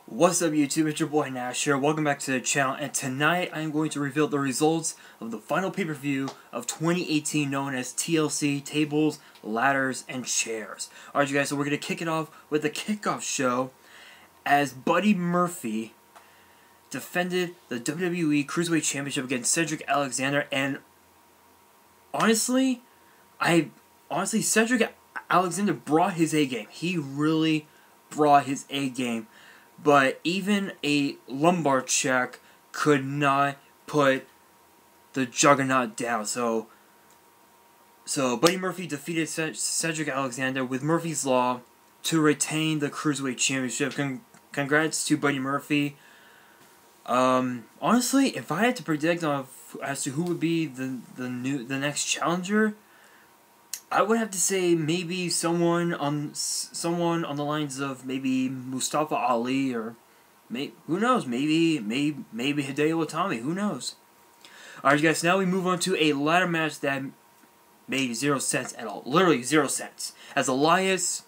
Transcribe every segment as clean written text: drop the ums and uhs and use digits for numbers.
What's up YouTube, it's your boy Nash here, welcome back to the channel, and tonight I am going to reveal the results of the final pay-per-view of 2018 known as TLC Tables, Ladders, and Chairs. Alright you guys, so we're going to kick it off with the kickoff show as Buddy Murphy defended the WWE Cruiserweight Championship against Cedric Alexander, and honestly, Cedric Alexander brought his A-game. He really brought his A-game. But even a lumbar check could not put the Juggernaut down. So Buddy Murphy defeated Cedric Alexander with Murphy's Law to retain the Cruiserweight Championship. Congrats to Buddy Murphy. Honestly, if I had to predict as to who would be the next challenger, I would have to say maybe someone on the lines of maybe Mustafa Ali, or who knows, maybe Hideo Itami, who knows. Alright guys, now we move on to a ladder match that made zero sense at all, literally zero sense, as Elias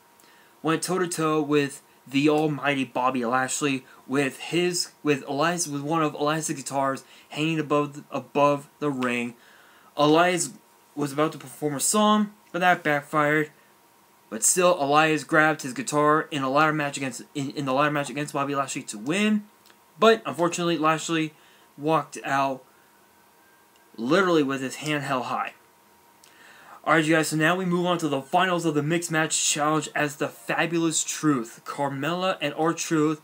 went toe to toe with the almighty Bobby Lashley with one of Elias' guitars hanging above the ring. Elias was about to perform a song, but that backfired. But still, Elias grabbed his guitar in the ladder match against Bobby Lashley to win. But unfortunately, Lashley walked out literally with his hand held high. Alright, you guys, so now we move on to the finals of the Mixed Match Challenge as the Fabulous Truth, Carmella and R-Truth,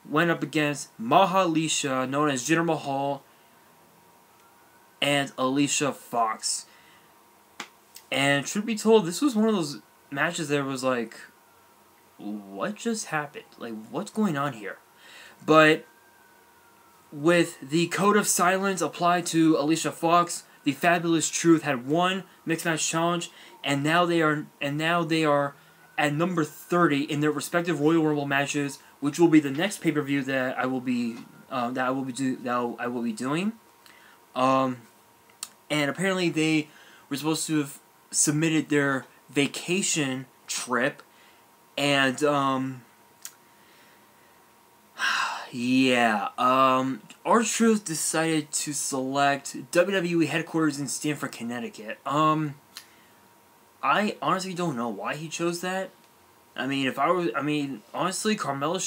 went up against Mahalisha, known as Jinder Mahal, and Alicia Fox. And truth be told, this was one of those matches that was like, what just happened? Like, what's going on here? But with the Code of Silence applied to Alicia Fox, the Fabulous Truth had won Mixed Match Challenge, and now they are at number 30 in their respective Royal Rumble matches, which will be the next pay-per-view that I will be doing. And apparently they were supposed to have submitted their vacation trip, and R-Truth decided to select WWE headquarters in Stamford, Connecticut. I honestly don't know why he chose that. I mean, honestly, Carmella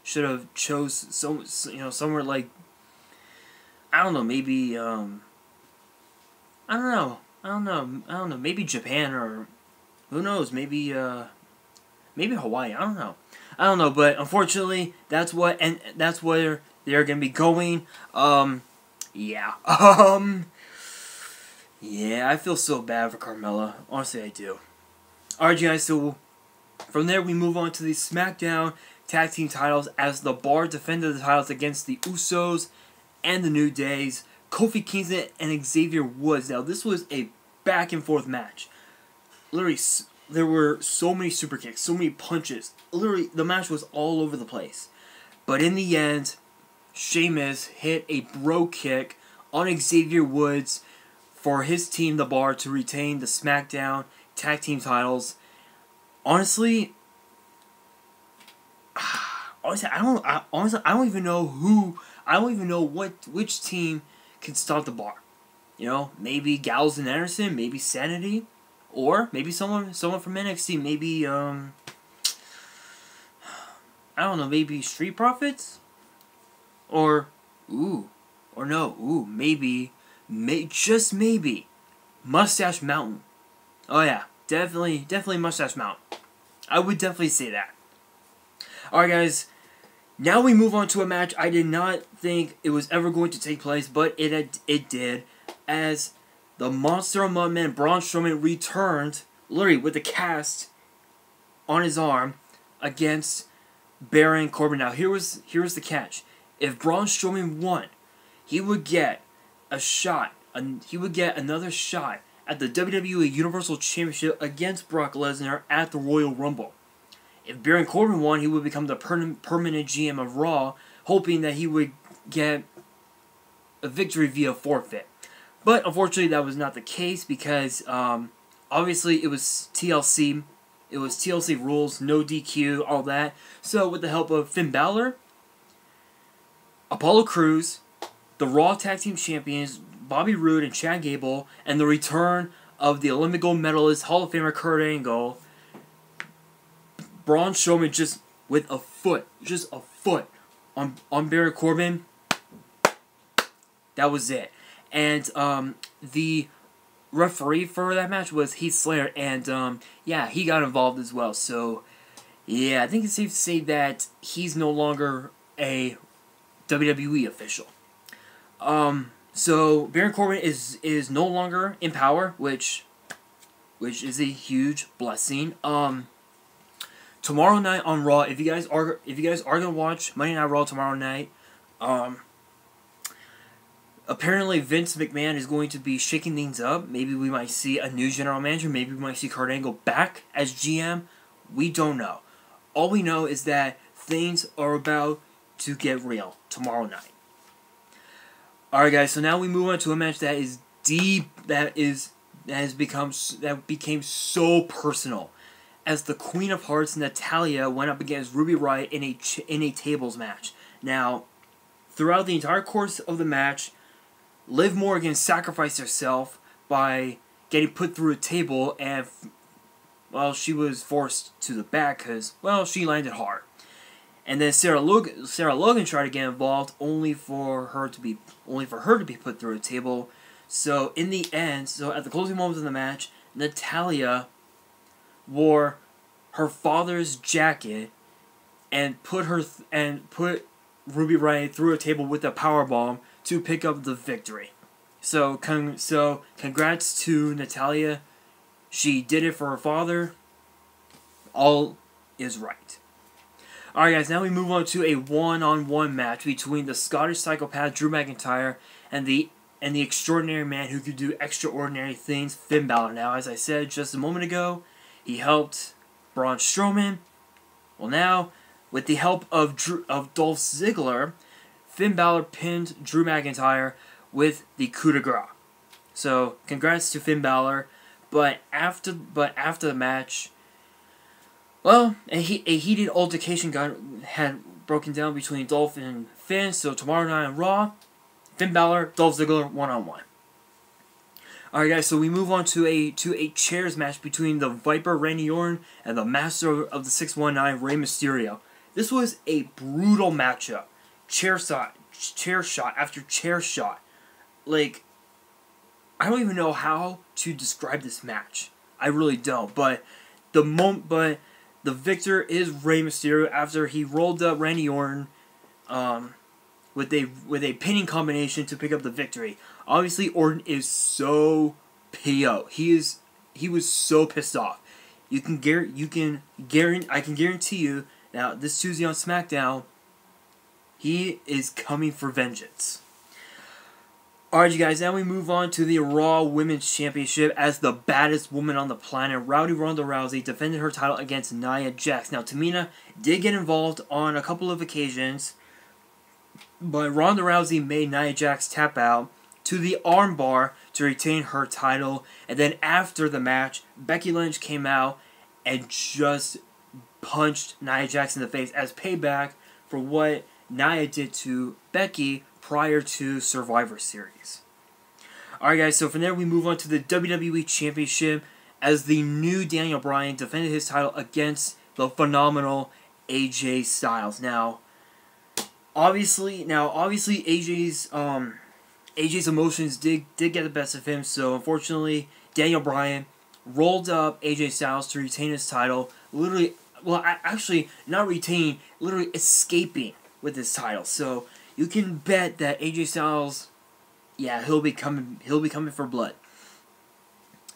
should have chose somewhere like, I don't know, maybe I don't know, maybe Japan, or who knows, maybe Hawaii, I don't know, but unfortunately, that's where they're gonna be going. Yeah, I feel so bad for Carmella, honestly I do. Alright guys, so from there we move on to the SmackDown Tag Team titles as the Bar defended the titles against the Usos and the New Days, Kofi Kingston and Xavier Woods. Now, this was a back-and-forth match. Literally, there were so many super kicks, so many punches. Literally, the match was all over the place. But in the end, Sheamus hit a bro kick on Xavier Woods for his team, the Bar, to retain the SmackDown Tag Team titles. Honestly, I don't even know which team can stop the Bar. You know, maybe Gallows and Anderson, maybe Sanity, or maybe someone from NXT, maybe I don't know, maybe Street Profits, maybe just maybe Mustache Mountain. Oh yeah, definitely Mustache Mountain. I would definitely say that. Alright guys, now we move on to a match I did not think it was ever going to take place, but it did, as the Monster Mud Man Braun Strowman returned, literally with the cast on his arm, against Baron Corbin. Now here's the catch: if Braun Strowman won, he would get another shot at the WWE Universal Championship against Brock Lesnar at the Royal Rumble. If Baron Corbin won, he would become the permanent GM of Raw, hoping that he would get a victory via forfeit. But unfortunately, that was not the case because obviously it was TLC. It was TLC rules, no DQ, all that. So with the help of Finn Balor, Apollo Crews, the Raw Tag Team Champions, Bobby Roode and Chad Gable, and the return of the Olympic gold medalist, Hall of Famer Kurt Angle, Braun Strowman just with a foot on Baron Corbin. That was it. And the referee for that match was Heath Slater, and yeah, he got involved as well. So yeah, I think it's safe to say that he's no longer a WWE official. So Baron Corbin is no longer in power, which is a huge blessing. Tomorrow night on Raw, if you guys are gonna watch Monday Night Raw tomorrow night, apparently Vince McMahon is going to be shaking things up. Maybe we might see a new general manager. Maybe we might see Kurt Angle back as GM. We don't know. All we know is that things are about to get real tomorrow night. Alright guys, so now we move on to a match that is deep, that became so personal, as the Queen of Hearts, Natalya, went up against Ruby Riott in a tables match. Now, throughout the entire course of the match, Liv Morgan sacrificed herself by getting put through a table, and well, she was forced to the back because, well, she landed hard. And then Sarah Logan tried to get involved, only for her to be put through a table. So in the end, at the closing moments of the match, Natalya wore her father's jacket and put Ruby Riott through a table with a powerbomb to pick up the victory. So congrats to Natalya. She did it for her father. All is right. Alright guys, now we move on to a one-on-one match between the Scottish psychopath Drew McIntyre and the extraordinary man who could do extraordinary things, Finn Balor. Now, as I said just a moment ago, he helped Braun Strowman. Well, now, with the help of Dolph Ziggler, Finn Balor pinned Drew McIntyre with the coup de grace. So, congrats to Finn Balor. But after the match, well, a heated altercation had broken down between Dolph and Finn. So tomorrow night on Raw, Finn Balor, Dolph Ziggler, one-on-one. Alright guys, so we move on to a chairs match between the Viper Randy Orton and the Master of the 619 Rey Mysterio. This was a brutal matchup. Chair shot after chair shot. Like, I don't even know how to describe this match. I really don't. But the victor is Rey Mysterio after he rolled up Randy Orton with a pinning combination to pick up the victory. Obviously, Orton is so PO. He was so pissed off. I can guarantee you now, this Tuesday on SmackDown, he is coming for vengeance. Alright, you guys, now we move on to the Raw Women's Championship as the baddest woman on the planet, Rowdy Ronda Rousey, defended her title against Nia Jax. Now, Tamina did get involved on a couple of occasions, but Ronda Rousey made Nia Jax tap out to the armbar to retain her title. And then after the match, Becky Lynch came out and just punched Nia Jax in the face as payback for what Nia did to Becky prior to Survivor Series. Alright guys, so from there we move on to the WWE Championship as the new Daniel Bryan defended his title against the phenomenal AJ Styles. Now obviously AJ's emotions did get the best of him, so unfortunately Daniel Bryan rolled up AJ Styles to retain his title, literally not retaining, literally escaping with his title. So you can bet that AJ Styles, yeah, he'll be coming for blood.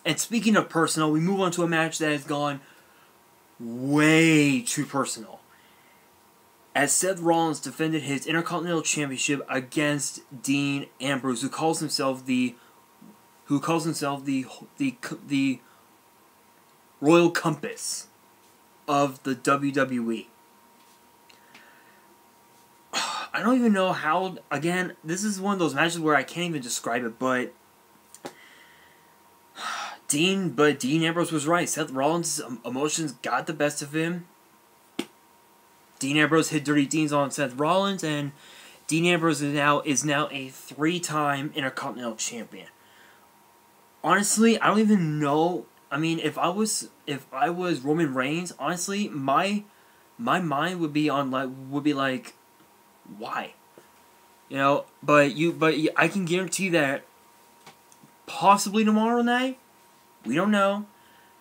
And speaking of personal, we move on to a match that has gone way too personal, as Seth Rollins defended his Intercontinental Championship against Dean Ambrose, who calls himself the Royal Compass of the WWE. I don't even know how, again, this is one of those matches where I can't even describe it, but Dean Ambrose was right. Seth Rollins' emotions got the best of him. Dean Ambrose hit Dirty Deans on Seth Rollins, and Dean Ambrose is now a 3-time Intercontinental Champion. Honestly, I don't even know. I mean, if I was Roman Reigns, honestly, my mind would be like, why? You know, but I can guarantee that possibly tomorrow night, we don't know,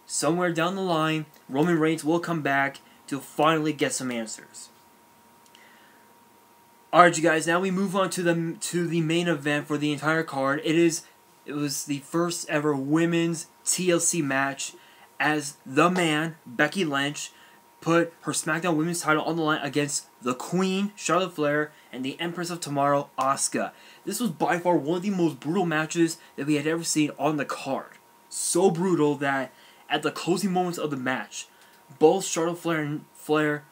somewhere down the line, Roman Reigns will come back to finally get some answers. Alright, you guys, now we move on to the main event for the entire card. It was the first ever women's TLC match as the man, Becky Lynch, put her SmackDown Women's title on the line against the Queen, Charlotte Flair, and the Empress of Tomorrow, Asuka. This was by far one of the most brutal matches that we had ever seen on the card. So brutal that at the closing moments of the match, both Charlotte Flair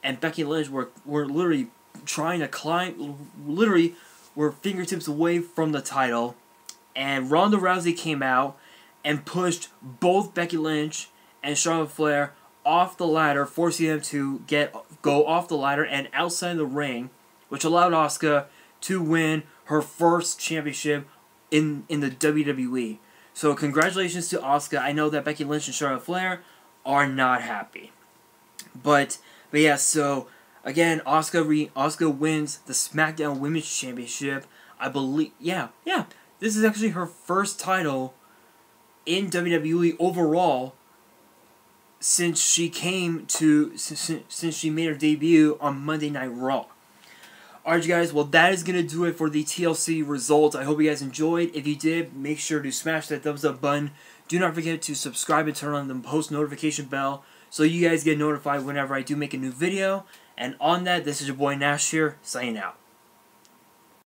and Becky Lynch were literally trying to climb, were fingertips away from the title, and Ronda Rousey came out and pushed both Becky Lynch and Charlotte Flair off the ladder, forcing them to go off the ladder and outside the ring, which allowed Asuka to win her first championship in the WWE. So congratulations to Asuka. I know that Becky Lynch and Charlotte Flair are not happy. But yeah, so again, Asuka wins the SmackDown Women's Championship. I believe, yeah. This is actually her first title in WWE overall since she made her debut on Monday Night Raw. Alright, you guys, well, that is going to do it for the TLC results. I hope you guys enjoyed. If you did, make sure to smash that thumbs up button. Do not forget to subscribe and turn on the post notification bell so you guys get notified whenever I do make a new video. And on that, this is your boy Nash here, signing out.